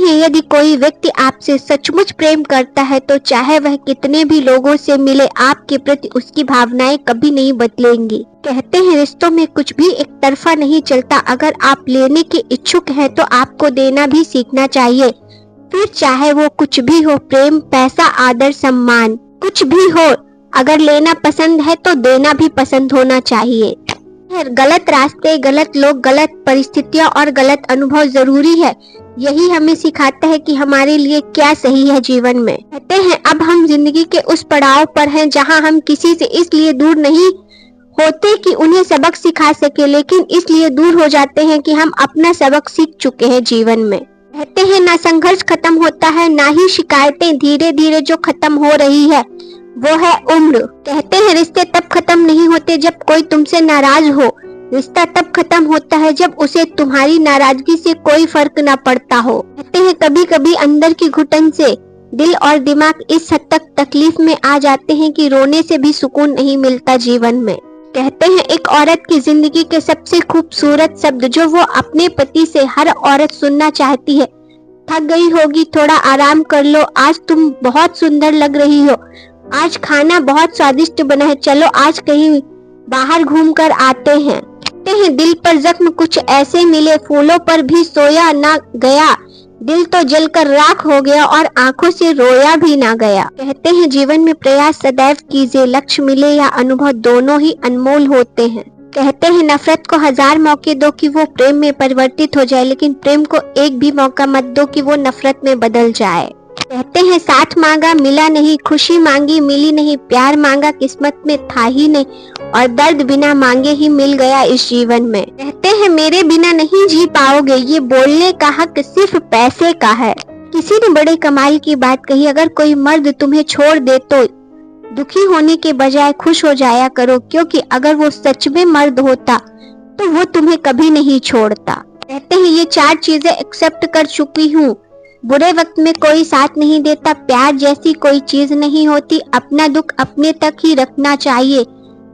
हैं यदि कोई व्यक्ति आपसे सचमुच प्रेम करता है तो चाहे वह कितने भी लोगों से मिले, आपके प्रति उसकी भावनाएं कभी नहीं बदलेंगी। कहते हैं रिश्तों में कुछ भी एक तरफा नहीं चलता। अगर आप लेने के इच्छुक हैं तो आपको देना भी सीखना चाहिए, फिर चाहे वो कुछ भी हो, प्रेम, पैसा, आदर, सम्मान, कुछ भी हो। अगर लेना पसंद है तो देना भी पसंद होना चाहिए। गलत रास्ते, गलत लोग, गलत परिस्थितियां और गलत अनुभव जरूरी है। यही हमें सिखाता है कि हमारे लिए क्या सही है जीवन में। कहते हैं अब हम जिंदगी के उस पड़ाव पर हैं जहां हम किसी से इसलिए दूर नहीं होते कि उन्हें सबक सिखा सके, लेकिन इसलिए दूर हो जाते हैं कि हम अपना सबक सीख चुके हैं जीवन में। कहते हैं ना संघर्ष खत्म होता है, ना ही शिकायतें। धीरे धीरे जो खत्म हो रही है वो है उम्र। कहते हैं रिश्ते तब खत्म नहीं होते जब कोई तुमसे नाराज हो, रिश्ता तब खत्म होता है जब उसे तुम्हारी नाराजगी से कोई फर्क न पड़ता हो। कहते हैं कभी कभी अंदर की घुटन से दिल और दिमाग इस हद तक तकलीफ में आ जाते हैं कि रोने से भी सुकून नहीं मिलता जीवन में। कहते हैं एक औरत की जिंदगी के सबसे खूबसूरत शब्द जो वो अपने पति से हर औरत सुनना चाहती है, थक गई होगी, थोड़ा आराम कर लो, आज तुम बहुत सुंदर लग रही हो, आज खाना बहुत स्वादिष्ट बना है, चलो आज कहीं बाहर घूम कर आते हैं। कहते हैं दिल पर जख्म कुछ ऐसे मिले, फूलों पर भी सोया ना गया, दिल तो जलकर राख हो गया और आंखों से रोया भी ना गया। कहते हैं जीवन में प्रयास सदैव कीजिए, लक्ष्य मिले या अनुभव दोनों ही अनमोल होते हैं। कहते हैं नफरत को 1000 मौके दो कि वो प्रेम में परिवर्तित हो जाए, लेकिन प्रेम को एक भी मौका मत दो कि वो नफरत में बदल जाए। कहते हैं साथ मांगा मिला नहीं, खुशी मांगी मिली नहीं, प्यार मांगा किस्मत में था ही नहीं, और दर्द बिना मांगे ही मिल गया इस जीवन में। कहते हैं मेरे बिना नहीं जी पाओगे, ये बोलने का हक सिर्फ पैसे का है। किसी ने बड़े कमाल की बात कही, अगर कोई मर्द तुम्हें छोड़ दे तो दुखी होने के बजाय खुश हो जाया करो, क्योंकि अगर वो सच में मर्द होता तो वो तुम्हें कभी नहीं छोड़ता। कहते हैं ये 4 चीजें एक्सेप्ट कर चुकी हूँ, बुरे वक्त में कोई साथ नहीं देता, प्यार जैसी कोई चीज नहीं होती, अपना दुख अपने तक ही रखना चाहिए,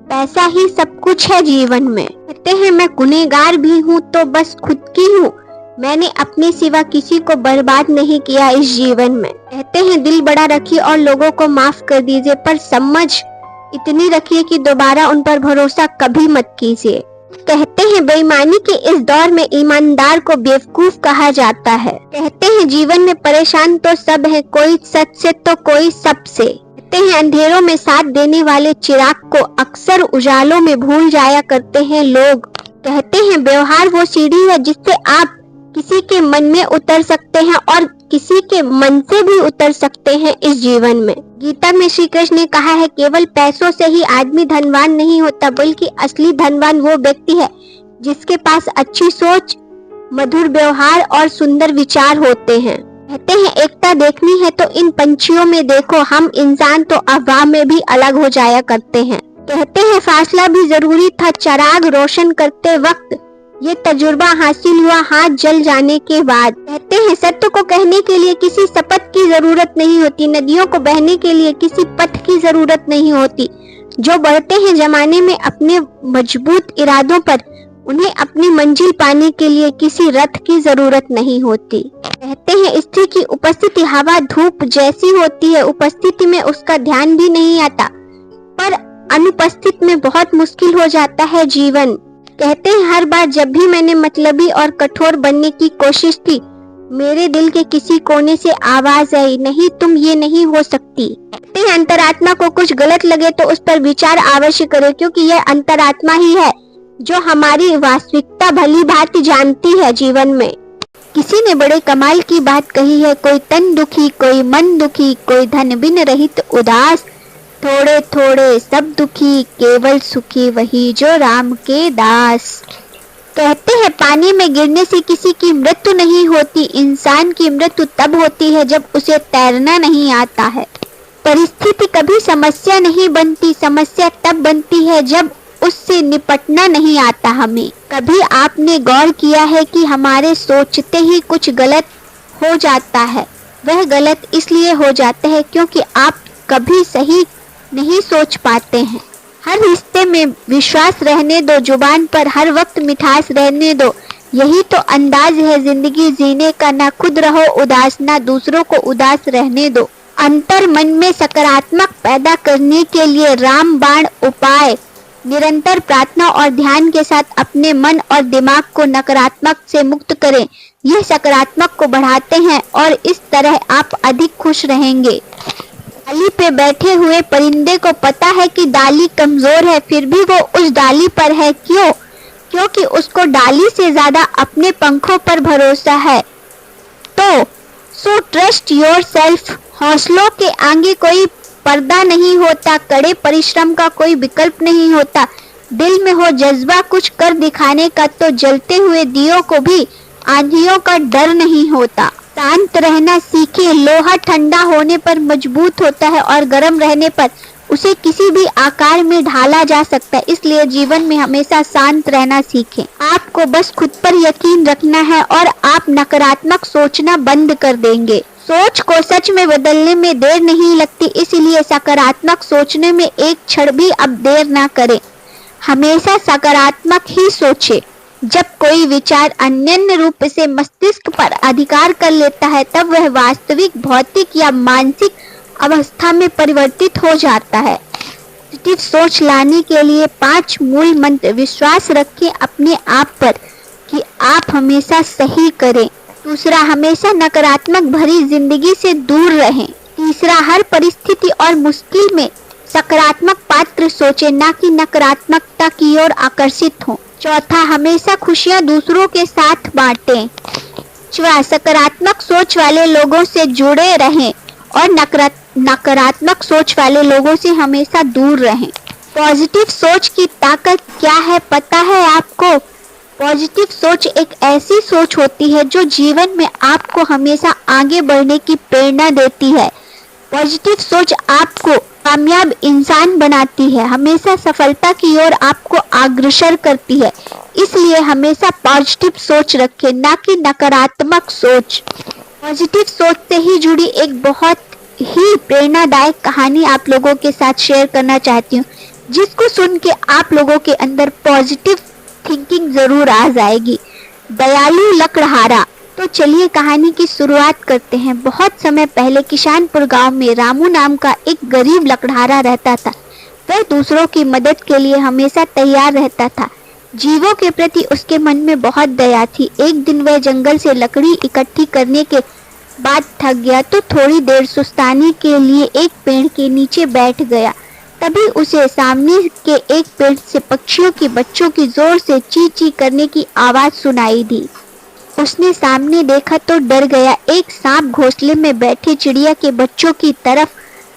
पैसा ही सब कुछ है जीवन में। कहते हैं मैं गुनहगार भी हूँ तो बस खुद की हूँ, मैंने अपने सिवा किसी को बर्बाद नहीं किया इस जीवन में। कहते हैं दिल बड़ा रखिए और लोगों को माफ कर दीजिए, पर समझ इतनी रखिए कि दोबारा उन पर भरोसा कभी मत कीजिए। कहते हैं बेईमानी के इस दौर में ईमानदार को बेवकूफ कहा जाता है। कहते हैं जीवन में परेशान तो सब है, कोई सच से तो कोई सब से। कहते हैं अंधेरों में साथ देने वाले चिराग को अक्सर उजालों में भूल जाया करते हैं लोग। कहते हैं व्यवहार वो सीढ़ी है जिससे आप किसी के मन में उतर सकते हैं और किसी के मन से भी उतर सकते हैं इस जीवन में। गीता में श्री कृष्ण ने कहा है केवल पैसों से ही आदमी धनवान नहीं होता, बल्कि असली धनवान वो व्यक्ति है जिसके पास अच्छी सोच, मधुर व्यवहार और सुंदर विचार होते हैं। कहते हैं एकता देखनी है तो इन पंछियों में देखो, हम इंसान तो अफवाह में भी अलग हो जाया करते हैं। कहते हैं फासला भी जरूरी था चिराग रोशन करते वक्त, ये तजुर्बा हासिल हुआ हाथ जल जाने के बाद। कहते हैं सत्य को कहने के लिए किसी शपथ की जरूरत नहीं होती, नदियों को बहने के लिए किसी पथ की जरूरत नहीं होती, जो बढ़ते हैं जमाने में अपने मजबूत इरादों पर, उन्हें अपनी मंजिल पाने के लिए किसी रथ की जरूरत नहीं होती। कहते हैं स्त्री की उपस्थिति हवा धूप जैसी होती है, उपस्थिति में उसका ध्यान भी नहीं आता, पर अनुपस्थित में बहुत मुश्किल हो जाता है जीवन। कहते हैं हर बार जब भी मैंने मतलबी और कठोर बनने की कोशिश की, मेरे दिल के किसी कोने से आवाज आई, नहीं तुम ये नहीं हो सकती। कहते हैं अंतरात्मा को कुछ गलत लगे तो उस पर विचार अवश्य करें, क्योंकि यह अंतरात्मा ही है जो हमारी वास्तविकता भली भांति जानती है जीवन में। किसी ने बड़े कमाल की बात कही है, कोई तन दुखी, कोई मन दुखी, कोई धन बिन रहित उदास, थोड़े थोड़े सब दुखी, केवल सुखी वही जो राम के दास। कहते हैं पानी में गिरने से किसी की मृत्यु नहीं होती, इंसान की मृत्यु तब होती है जब उसे तैरना नहीं आता है। परिस्थिति कभी समस्या नहीं बनती, समस्या तब बनती है जब उससे निपटना नहीं आता हमें। कभी आपने गौर किया है कि हमारे सोचते ही कुछ गलत हो जाता है, वह गलत इसलिए हो जाता है क्योंकि आप कभी सही नहीं सोच पाते हैं। हर रिश्ते में विश्वास रहने दो, जुबान पर हर वक्त मिठास रहने दो, यही तो अंदाज है जिंदगी जीने का, ना खुद रहो उदास ना दूसरों को उदास रहने दो। अंतर मन में सकारात्मक पैदा करने के लिए रामबाण उपाय, निरंतर प्रार्थना और ध्यान के साथ अपने मन और दिमाग को नकारात्मक से मुक्त करें। यह सकारात्मक को बढ़ाते हैं और इस तरह आप अधिक खुश रहेंगे। डाली पे बैठे हुए परिंदे को पता है कि डाली कमजोर है, फिर भी वो उस डाली पर है। क्यों? क्योंकि उसको डाली से ज्यादा अपने पंखों पर भरोसा है। तो सो ट्रस्ट योर सेल्फ। हौसलों के आगे कोई पर्दा नहीं होता, कड़े परिश्रम का कोई विकल्प नहीं होता। दिल में हो जज्बा कुछ कर दिखाने का तो जलते हुए दियों को भी आंधियों का डर नहीं होता। शांत रहना सीखें। लोहा ठंडा होने पर मजबूत होता है और गर्म रहने पर उसे किसी भी आकार में ढाला जा सकता है। इसलिए जीवन में हमेशा शांत रहना सीखें। आपको बस खुद पर यकीन रखना है और आप नकारात्मक सोचना बंद कर देंगे। सोच को सच में बदलने में देर नहीं लगती, इसलिए सकारात्मक सोचने में एक क्षण भी अब देर ना करें। हमेशा सकारात्मक ही सोचें। जब कोई विचार अन्य रूप से मस्तिष्क पर अधिकार कर लेता है तब वह वास्तविक भौतिक या मानसिक अवस्था में परिवर्तित हो जाता है। पॉजिटिव सोच लाने के लिए 5 मूल मंत्र। विश्वास रखें अपने आप पर कि आप हमेशा सही करें। दूसरा, हमेशा नकारात्मक भरी जिंदगी से दूर रहें। तीसरा, हर परिस्थिति और मुश्किल में सकारात्मक पात्र सोचें, ना कि नकारात्मकता की ओर आकर्षित हों। चौथा, हमेशा खुशियां दूसरों के साथ बांटें। पांचवा, सकारात्मक सोच वाले लोगों से जुड़े रहें और नकारात्मक सोच वाले लोगों से हमेशा दूर रहें। पॉजिटिव सोच की ताकत क्या है पता है आपको? पॉजिटिव सोच एक ऐसी सोच होती है जो जीवन में आपको हमेशा आगे बढ़ने की प्रेरणा देती है। पॉजिटिव सोच आपको कामयाब इंसान बनाती है, हमेशा सफलता की ओर आपको अग्रसर करती है। इसलिए हमेशा पॉजिटिव सोच रखें, ना कि नकारात्मक सोच। पॉजिटिव सोच से ही जुड़ी एक बहुत ही प्रेरणादायक कहानी आप लोगों के साथ शेयर करना चाहती हूँ, जिसको सुन के आप लोगों के अंदर पॉजिटिव थिंकिंग जरूर आ जाएगी। दयालु लकड़हारा। तो चलिए कहानी की शुरुआत करते हैं। बहुत समय पहले किशानपुर गांव में रामू नाम का एक गरीब लकड़हारा रहता था। वह दूसरों की मदद के लिए हमेशा तैयार रहता था। जीवों के प्रति उसके मन में बहुत दया थी। एक दिन वह जंगल से लकड़ी इकट्ठी करने के बाद थक गया तो थोड़ी देर सुस्ताने के लिए एक पेड़ के नीचे बैठ गया। तभी उसे सामने के एक पेड़ से पक्षियों के बच्चों की जोर से ची ची करने की आवाज सुनाई दी। उसने सामने देखा तो डर गया। एक सांप घोंसले में बैठे चिड़िया के बच्चों की तरफ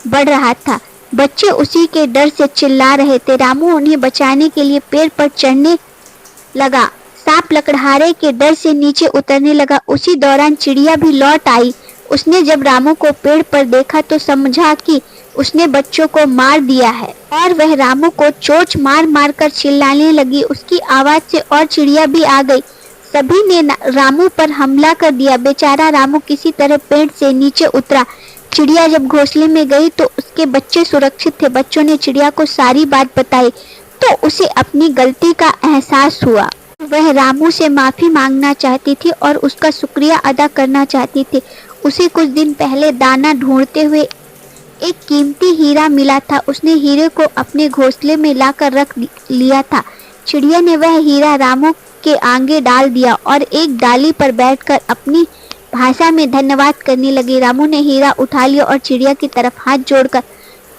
बढ़ रहा था। बच्चे उसी के डर से चिल्ला रहे थे। रामू उन्हें बचाने के लिए पेड़ पर चढ़ने लगा। सांप लकड़हारे के डर से नीचे उतरने लगा। उसी दौरान चिड़िया भी लौट आई। उसने जब रामू को पेड़ पर देखा तो समझा कि उसने बच्चों को मार दिया है और वह रामू को चोंच मार मार कर चिल्लाने लगी। उसकी आवाज से और चिड़िया भी आ गई। सभी ने रामू पर हमला कर दिया। बेचारा रामू किसी तरह पेड़ से नीचे उतरा। चिड़िया जब घोंसले में गई तो उसके बच्चे सुरक्षित थे। बच्चों ने चिड़िया को सारी बात बताई तो उसे अपनी गलती का एहसास हुआ। वह रामू से माफी मांगना चाहती थी और उसका शुक्रिया अदा करना चाहती थी। उसे कुछ दिन पहले दाना ढूंढते हुए एक कीमती हीरा मिला था। उसने हीरे को अपने घोंसले में लाकर रख लिया था। चिड़िया ने वह हीरा रामू के आगे डाल दिया और एक डाली पर बैठकर अपनी भाषा में धन्यवाद करने लगी। रामू ने हीरा उठा लिया और चिड़िया की तरफ हाथ जोड़कर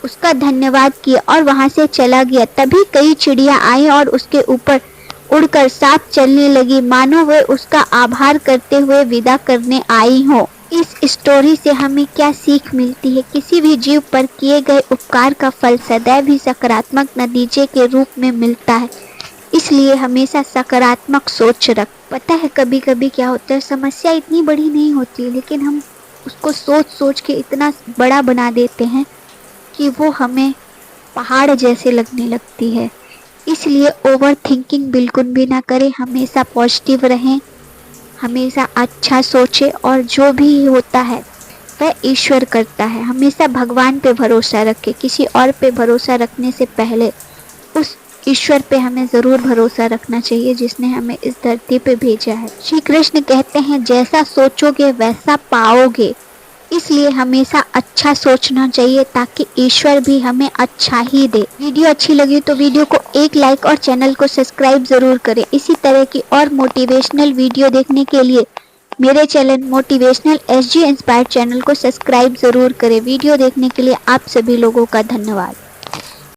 उसका धन्यवाद किया और वहां से चला गया। तभी कई चिड़िया आई और उसके ऊपर उड़कर साथ चलने लगी, मानो वे उसका आभार करते हुए विदा करने आई हो। इस स्टोरी से हमें क्या सीख मिलती है? किसी भी जीव पर किए गए उपकार का फल सदैव ही सकारात्मक नतीजे के रूप में मिलता है। इसलिए हमेशा सकारात्मक सोच रख। पता है कभी कभी क्या होता है, समस्या इतनी बड़ी नहीं होती लेकिन हम उसको सोच सोच के इतना बड़ा बना देते हैं कि वो हमें पहाड़ जैसे लगने लगती है। इसलिए ओवर थिंकिंग बिल्कुल भी ना करें। हमेशा पॉजिटिव रहें, हमेशा अच्छा सोचें और जो भी होता है वह ईश्वर करता है। हमेशा भगवान पे भरोसा रखें। किसी और पे भरोसा रखने से पहले उस ईश्वर पे हमें जरूर भरोसा रखना चाहिए, जिसने हमें इस धरती पे भेजा है। श्री कृष्ण कहते हैं जैसा सोचोगे वैसा पाओगे, इसलिए हमेशा अच्छा सोचना चाहिए ताकि ईश्वर भी हमें अच्छा ही दे। वीडियो अच्छी लगी तो वीडियो को एक लाइक और चैनल को सब्सक्राइब जरूर करें। इसी तरह की और मोटिवेशनल वीडियो देखने के लिए मेरे channel motivational SG inspired channel को सब्सक्राइब जरूर करें। वीडियो देखने के लिए आप सभी लोगों का धन्यवाद।